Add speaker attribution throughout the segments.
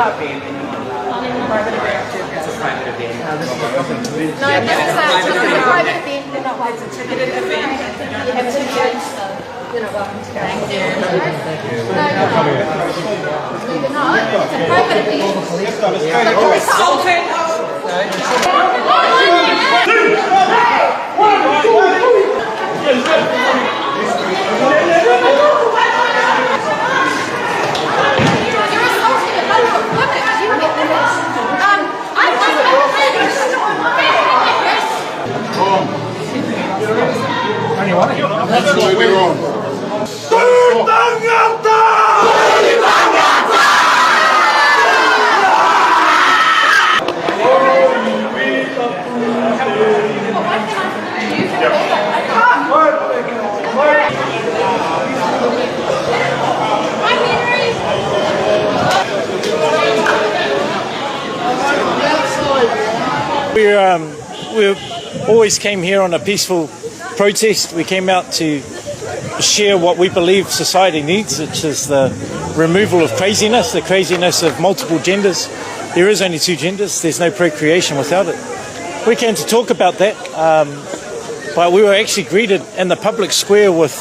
Speaker 1: Private event.
Speaker 2: It's a private event.
Speaker 1: This is an open community.
Speaker 3: No, this is a private event. They're not like a ticketed event. You have tickets, so you're not welcome to go. Thank you. No, you're not. It's a private
Speaker 1: That's what we're on.
Speaker 4: We always came here on a peaceful protest. We came out to share what we believe society needs, which is the removal of craziness, the craziness of multiple genders. There is only two genders. There's no procreation without it. We came to talk about that, but we were actually greeted in the public square with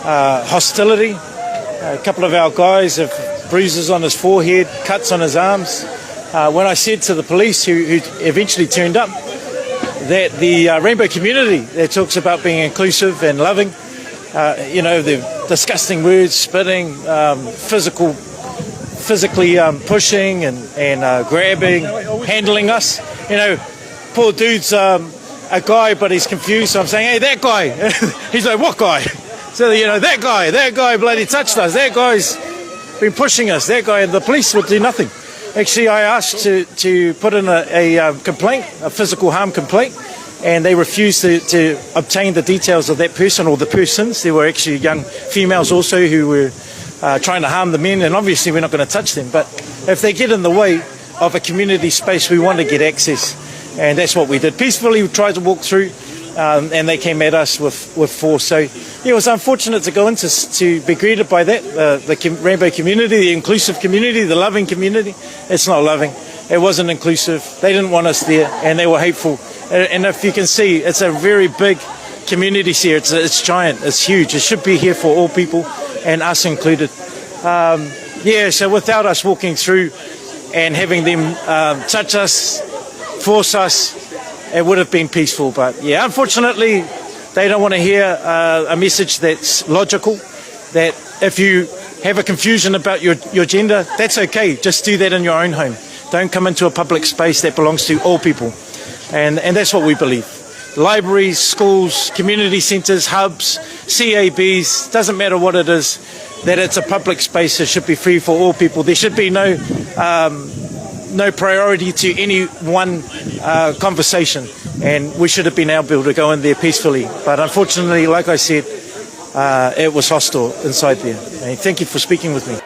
Speaker 4: hostility. A couple of our guys have bruises on his forehead, cuts on his arms. When I said to the police, who eventually turned up, that the rainbow community that talks about being inclusive and loving, the disgusting words, spitting, physically pushing and grabbing, handling us. Poor dude's a guy, but he's confused. So I'm saying, hey, that guy. He's like, what guy? So, that guy bloody touched us. That guy's been pushing us. That guy, and the police would do nothing. Actually, I asked to put in a complaint, a physical harm complaint, and they refused to obtain the details of that person or the persons. There were actually young females also who were trying to harm the men, and obviously we're not going to touch them. But if they get in the way of a community space, we want to get access, and that's what we did. Peacefully, we tried to walk through, and they came at us with force. So it was unfortunate to go into to be greeted by that, the rainbow community, the inclusive community, the loving community. It's not loving. It wasn't inclusive. They didn't want us there, and they were hateful. And if you can see, it's a very big community here. It's giant. It's huge. It should be here for all people, and us included. So without us walking through and having them touch us, force us, it would have been peaceful. But yeah, unfortunately, they don't want to hear a message that's logical, that if you have a confusion about your gender, that's okay. Just do that in your own home. Don't come into a public space that belongs to all people. And that's what we believe. Libraries, schools, community centres, hubs, CABs, doesn't matter what it is, that it's a public space. It should be free for all people. There should be no priority to any one conversation, and we should have been able to go in there peacefully. But unfortunately, like I said, it was hostile inside there. And thank you for speaking with me.